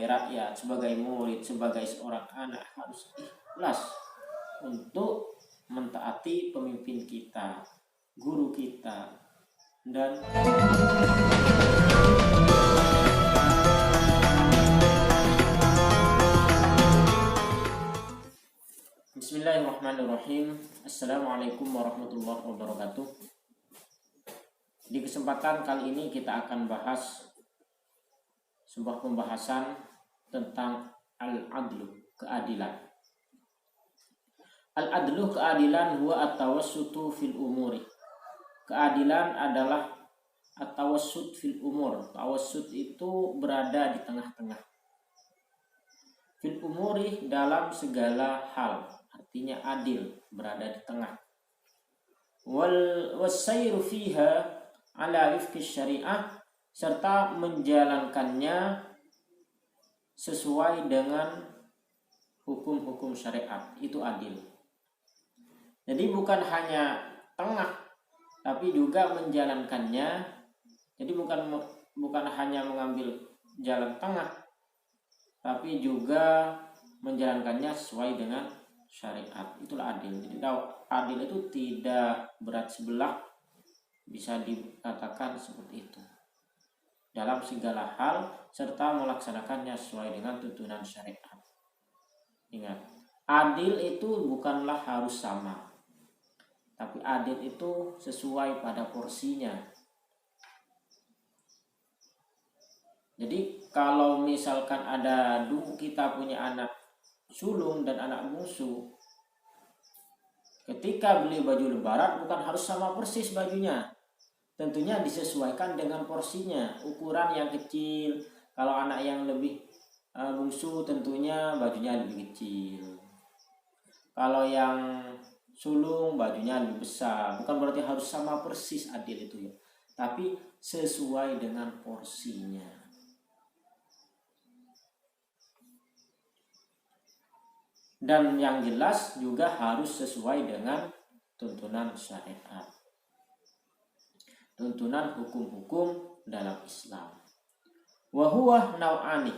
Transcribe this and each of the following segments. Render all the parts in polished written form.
rakyat, sebagai murid, sebagai seorang anak harus ikhlas untuk mentaati pemimpin kita, guru kita, dan Bismillahirrahmanirrahim. Assalamualaikum warahmatullahi wabarakatuh. Di kesempatan kali ini kita akan bahas sebuah pembahasan tentang al-adlu, keadilan. Al-adlu, keadilan, huwa at-tawassutu fil umuri. Keadilan adalah at-tawassut fil umur. Tawassut itu berada di tengah-tengah. Fil umuri, dalam segala hal. Artinya adil, berada di tengah. Wassayru fiha ala wifqi syariah, serta menjalankannya sesuai dengan hukum-hukum syariat, itu adil. Jadi bukan hanya tengah, tapi juga menjalankannya. Jadi bukan hanya mengambil jalan tengah, tapi juga menjalankannya sesuai dengan syariat. Itulah adil. Jadi adil itu tidak berat sebelah, bisa dikatakan seperti itu, dalam segala hal serta melaksanakannya sesuai dengan tuntunan syariat. Ingat, adil itu bukanlah harus sama, tapi adil itu sesuai pada porsinya. Jadi kalau misalkan kita punya anak sulung dan anak bungsu, ketika beli baju lebaran bukan harus sama persis bajunya. Tentunya disesuaikan dengan porsinya, ukuran yang kecil. Kalau anak yang lebih bungsu tentunya bajunya lebih kecil. Kalau yang sulung bajunya lebih besar. Bukan berarti harus sama persis adil itu ya, tapi sesuai dengan porsinya. Dan yang jelas juga harus sesuai dengan tuntunan syariat, tuntunan hukum-hukum dalam Islam. Wa huwa nau'ani.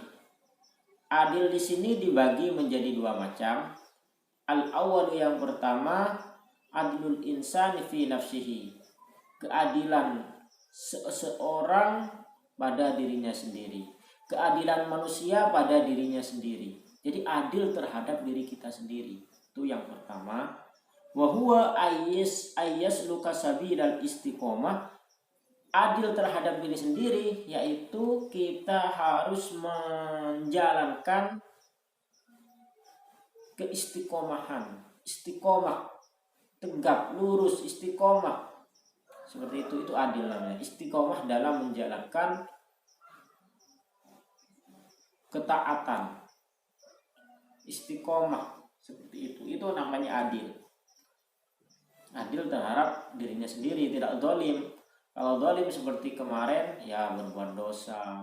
Adil di sini dibagi menjadi dua macam. Al-awwal, yang pertama, adlul insani fi nafsihi. Keadilan seseorang pada dirinya sendiri. Keadilan manusia pada dirinya sendiri. Jadi adil terhadap diri kita sendiri. Itu yang pertama. Wa huwa ayyasluka sabilal istiqomah. Adil terhadap diri sendiri yaitu kita harus menjalankan keistiqomahan. Istiqomah, tegak, lurus, istiqomah. Seperti itu adil namanya. Istiqomah dalam menjalankan ketaatan. Istiqomah seperti itu namanya adil. Adil terhadap dirinya sendiri, tidak zalim. Kalau zalim seperti kemarin ya berbuat dosa,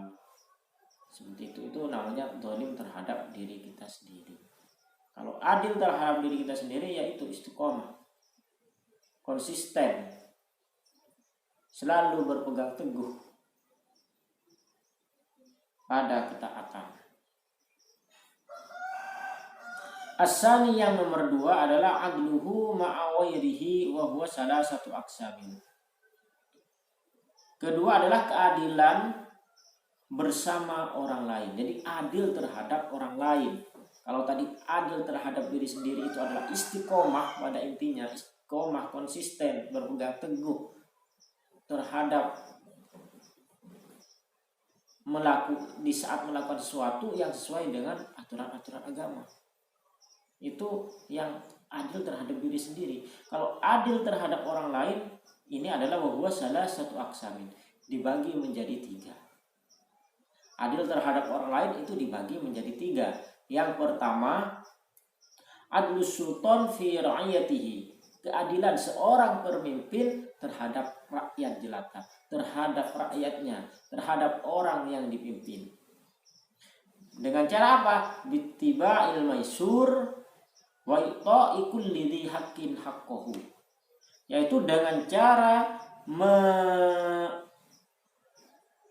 seperti itu namanya zalim terhadap diri kita sendiri. Kalau adil terhadap diri kita sendiri yaitu istiqomah, konsisten, selalu berpegang teguh pada ketaatan. As-sani, yang nomor dua adalah adluhu ma'awairihi wa huwa salasatu aqsamin. Kedua adalah keadilan bersama orang lain. Jadi adil terhadap orang lain. Kalau tadi adil terhadap diri sendiri itu adalah istiqomah, pada intinya istiqomah, konsisten, berpegang teguh terhadap di saat melakukan sesuatu yang sesuai dengan aturan-aturan agama. Itu yang adil terhadap diri sendiri. Kalau adil terhadap orang lain, ini adalah wa huwa salasatu aqsamin, dibagi menjadi tiga. Adil terhadap orang lain itu dibagi menjadi tiga. Yang pertama, adlus sultan fi ra'iyatihi. Keadilan seorang pemimpin terhadap rakyat jelata, terhadap rakyatnya, terhadap orang yang dipimpin. Dengan cara apa? Bittiba'il maisur wa ita'i kulli dzi haqqin haqqahu. Yaitu dengan cara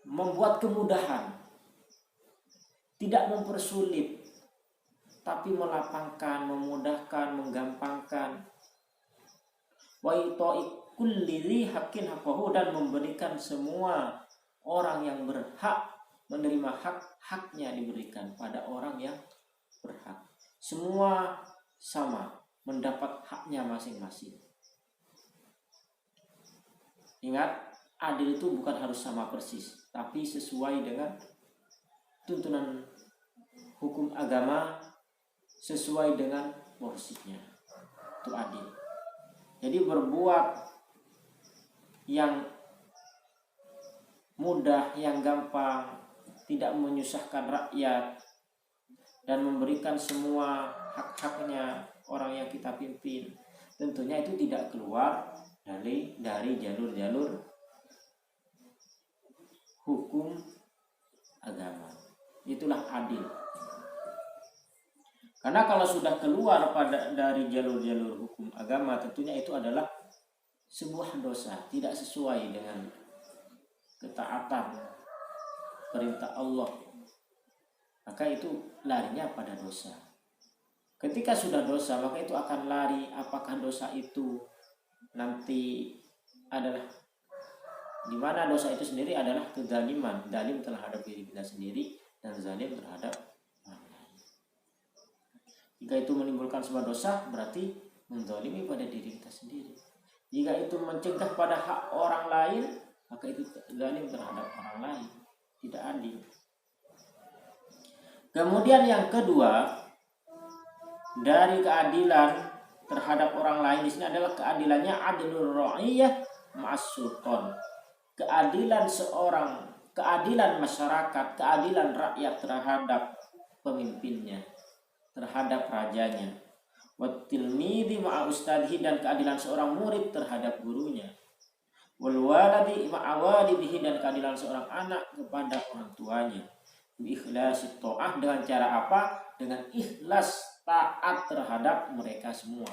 membuat kemudahan tidak mempersulit, tapi melapangkan, memudahkan, menggampangkan. Wa ita'i kulli dzi haqqin haqqahu, dan memberikan semua orang yang berhak menerima hak-haknya diberikan pada orang yang berhak. Semua sama mendapat haknya masing-masing. Ingat, adil itu bukan harus sama persis, tapi sesuai dengan tuntunan hukum agama, sesuai dengan porsinya. Itu adil. Jadi berbuat yang mudah, yang gampang, tidak menyusahkan rakyat, dan memberikan semua hak-haknya orang yang kita pimpin, tentunya itu tidak keluar dari jalur-jalur hukum agama. Itulah adil. Karena kalau sudah keluar dari jalur-jalur hukum agama, tentunya itu adalah sebuah dosa, tidak sesuai dengan ketaatan perintah Allah. Maka itu larinya pada dosa. Ketika sudah dosa, maka itu akan lari. Apakah dosa itu nanti adalah, di mana dosa itu sendiri adalah kezaliman, zalim terhadap diri kita sendiri dan zalim terhadap orang lain. Jika itu menimbulkan sebuah dosa, berarti menzalimi pada diri kita sendiri. Jika itu mencegah pada hak orang lain, maka itu zalim terhadap orang lain, tidak adil. Kemudian yang kedua, dari keadilan terhadap orang lain di sini adalah keadilannya adlur ra'iyah ma'as sultan. Keadilan masyarakat, keadilan rakyat terhadap pemimpinnya, terhadap rajanya. Wat tilmidhi ma'a ustadhi, dan keadilan seorang murid terhadap gurunya. Wal waladi ma'a walidihi, dan keadilan seorang anak kepada orang tuanya. Bi ikhlasi ta'ah, dengan cara apa? Dengan ikhlas taat terhadap mereka semua.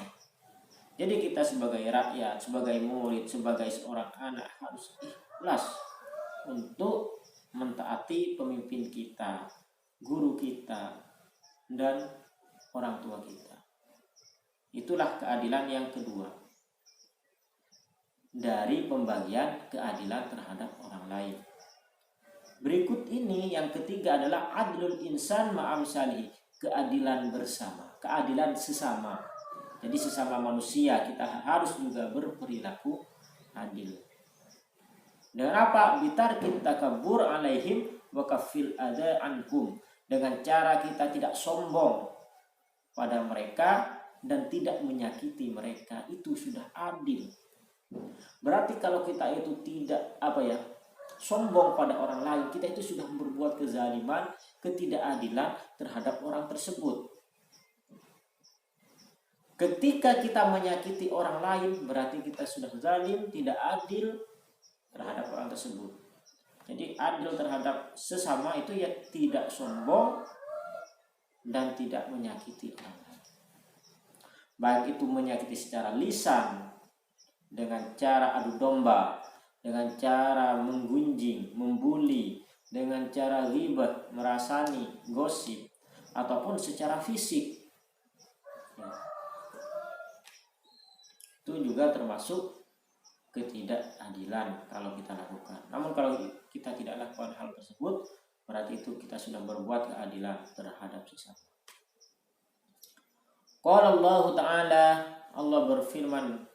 Jadi kita sebagai rakyat, sebagai murid, sebagai seorang anak harus ikhlas untuk mentaati pemimpin kita, guru kita, dan orang tua kita. Itulah keadilan yang kedua dari pembagian keadilan terhadap orang lain. Berikut ini yang ketiga adalah adlul insan ma'amsalihi, keadilan bersama, keadilan sesama. Jadi sesama manusia kita harus juga berperilaku adil. Dengan apa? Bitarkit takabur alaihim wa kafil ada anhum, dengan cara kita tidak sombong pada mereka dan tidak menyakiti mereka, itu sudah adil. Berarti kalau kita itu tidak sombong pada orang lain, kita itu sudah berbuat kezaliman, ketidakadilan terhadap orang tersebut. Ketika kita menyakiti orang lain, berarti kita sudah zalim, tidak adil terhadap orang tersebut. Jadi adil terhadap sesama itu ya tidak sombong dan tidak menyakiti orang lain. Baik itu menyakiti secara lisan, dengan cara adu domba, dengan cara menggunjing, membuli, dengan cara ghibah, merasani, gosip, ataupun secara fisik. Itu juga termasuk ketidakadilan kalau kita lakukan. Namun kalau kita tidak lakukan hal tersebut, berarti itu kita sudah berbuat keadilan terhadap sesama. Qala Allah Ta'ala, Allah berfirman,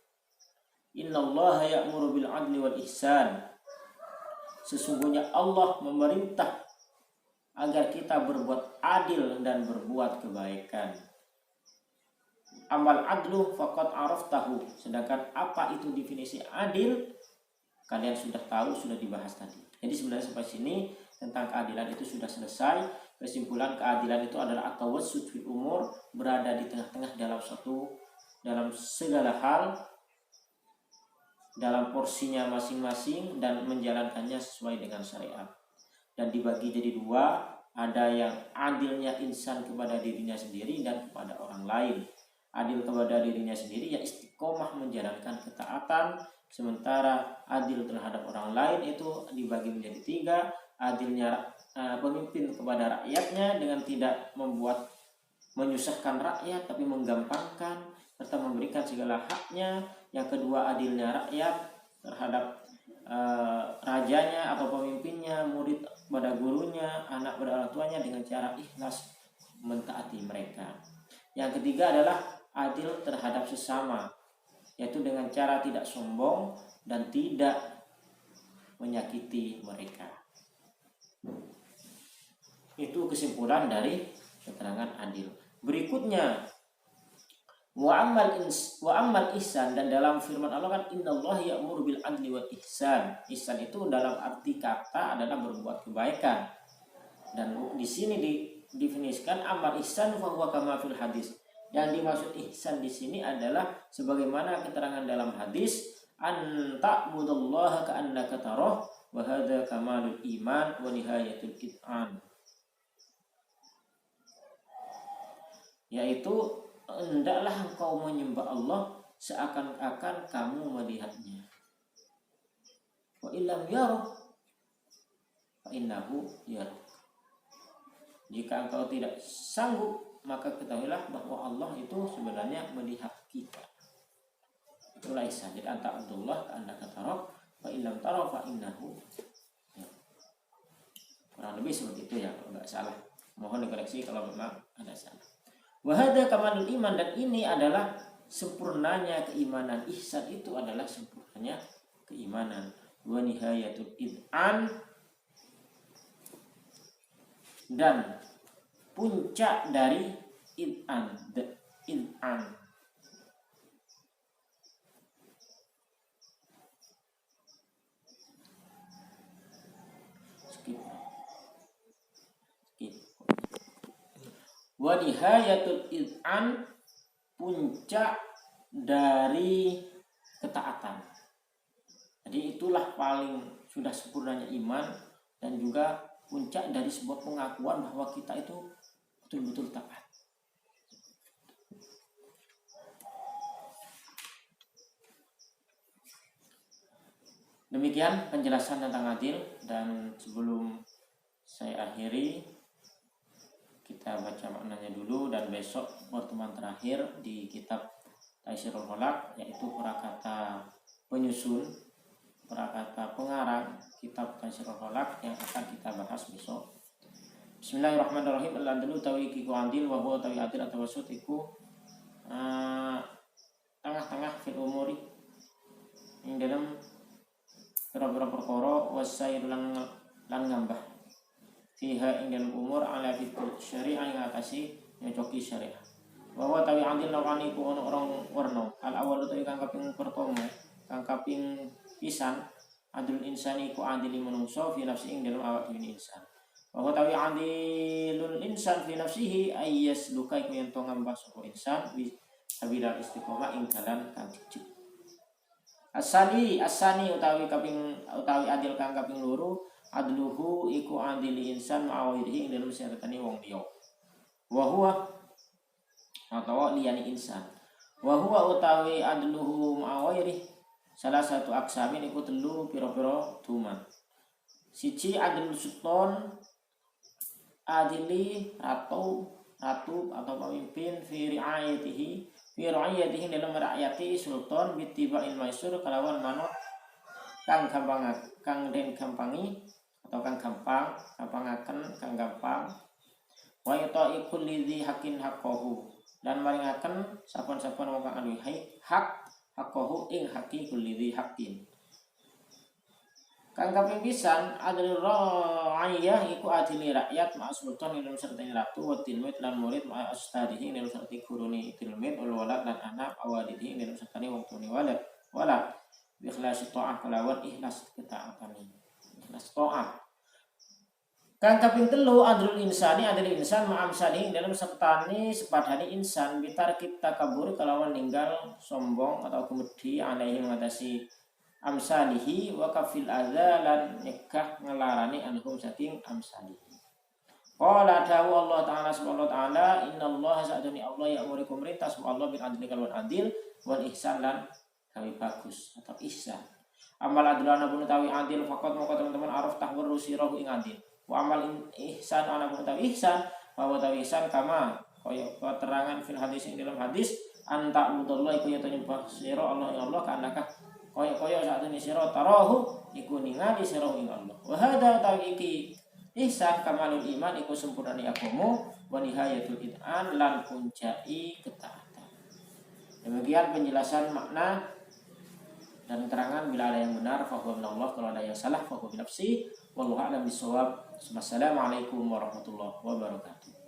Innallaha ya'muru bil adli wal ihsan. Sesungguhnya Allah memerintah agar kita berbuat adil dan berbuat kebaikan. Amal adlu faqad araftahu. Sedangkan apa itu definisi adil? Kalian sudah tahu, sudah dibahas tadi. Jadi sebenarnya sampai sini tentang keadilan itu sudah selesai. Kesimpulan keadilan itu adalah at-tawassut fil umur, berada di tengah-tengah dalam segala hal, dalam porsinya masing-masing, dan menjalankannya sesuai dengan syariat. Dan dibagi jadi dua, ada yang adilnya insan kepada dirinya sendiri dan kepada orang lain. Adil kepada dirinya sendiri ya istiqomah menjalankan ketaatan, sementara adil terhadap orang lain itu dibagi menjadi tiga. Adilnya pemimpin kepada rakyatnya dengan tidak menyusahkan rakyat, tapi menggampangkan serta memberikan segala haknya. Yang kedua, adilnya rakyat terhadap rajanya atau pemimpinnya, murid pada gurunya, anak pada orang tuanya dengan cara ikhlas mentaati mereka. Yang ketiga adalah adil terhadap sesama, yaitu dengan cara tidak sombong dan tidak menyakiti mereka. Itu kesimpulan dari keterangan adil. Berikutnya, wa amal ihsan, dan dalam firman Allah kan innallaha ya'muru bil adli wal ihsan. Ihsan itu dalam arti kata adalah berbuat kebaikan. Dan di sini didefinisikan amal ihsan fa huwa kama fil hadis. Yang dimaksud ihsan di sini adalah sebagaimana keterangan dalam hadis, an ta'budallaha ka'annaka tarah wa hadza kamalul iman wa nihayatul id'an. Yaitu hendaklah engkau menyembah Allah seakan-akan kamu melihatnya. Wa illam yarah fa innahu yarah. Jika engkau tidak sanggup, maka ketahuilah bahwa Allah itu sebenarnya melihat kita. Itulah ihsan. Jadi anta Abdullah ka'annaka tarah fa illam tarah fa innahu yarah. Kurang lebih seperti itu ya, kalau enggak salah. Mohon dikoreksi kalau memang ada salah. Wahada kamalul iman, dan ini adalah sempurnanya keimanan. Ihsan itu adalah sempurnanya keimanan. Wa nihayatul id'an, dan puncak dari id'an. Id'an wa nihayatul id'an, puncak dari ketaatan. Jadi itulah paling sudah sempurnanya iman, dan juga puncak dari sebuah pengakuan bahwa kita itu betul-betul taat. Demikian penjelasan tentang adil, dan sebelum saya akhiri, kita baca maknanya dulu, dan besok pertemuan terakhir di kitab Taisirul Khalaq, yaitu prakata penyusun, prakata pengarang kitab Taisirul Khalaq yang akan kita bahas besok. Bismillahirrahmanirrahim. Al-adlu tawiqiku adil wa huwa tawi adil atau wasutiku tengah-tengah fil umuri yang dalam beberapa perkara wasair lan ngambah fiha ing dalam umur ala fitur syariah yang atasi nyocoki syariah. Bahwa tawi adil lawani ku ono orang warna al awal tawi kang kaping pertama, kang kaping pisan, adil insani ku adili manungsa fi nafsi ing dalam awak dhewe insan. Bahwa tawi adilul insan fi nafsihi ayyas luka iku yen to ngambah sapa insan wi sabila istiqomah ing dalan kang jujur. Asani utawi adil kang kaping loro, adluhu iku adili insan ma'awirihi ing dalam sertane wong liya. Wa huwa atau liyani insan. Wa huwa utawi adluhu ma'awirihi salah satu aksamin iku telu pira-pira tuman. Siji adil sultan, adili ratu atau pemimpin fi riayatihi dalam merakyati sultan bitiba'il maisur kalawan manut kang gampangi atau kang gampangaken kang gampang. Wa yata'iqul lidzi haqqin haqqahu, dan maringaken saben-saben wong kang anu hak haqqahu ing haqqi kulli haqqin. Kang kaping pisan adil ra'iyah iku adili rakyat ma sultan ing sertane ratu wa tilmid lan murid ma astadihi ing sertane gurune tilmid ul walad lan anak awalidihi ing sertane wong tuane walad bi ikhlasi ta'ah kelawan ikhlas ketaatan. Ikhlas ta'ah. Kang kaping telu adil insani adil insan ma amsani dalam sertane sepadane insan bitar kita kabur kelawan ninggal sombong atau kemudi alaihi mengatasi amsalihi wa kafil adza lan nyegah ngelarani anhum saking amsalihi. Qala dawu Allah taala subhanahu wa taala innallaha sa'duni Allah ya'murukum perintah Allah bil adli kalawan adil wal ihsan lan gawe bagus atau ihsan. Amal adlana pun tawi adil faqat moko teman-teman araf tahwur rusirahu ing adil. wa amal ihsan ana utawi ihsan wa utawi ihsan kama kaya keterangan fil hadis ing dalam hadis anta mudallah iku yen nyembah sira Allah ing Allah kanaka kaya sak temene sira tarahu iku ningali sira ing Allah wa hadza tawiki ihsan kamalul iman iku sempurnane agama wa nihayatul iman lan puncai ketaatan. Demikian penjelasan makna dan keterangan. Bila ada yang benar fahuwa minallah, kalau ada yang salah fahuwa binafsi. Wallahu a'lam bishawab. Wassalamualaikum warahmatullahi wabarakatuh.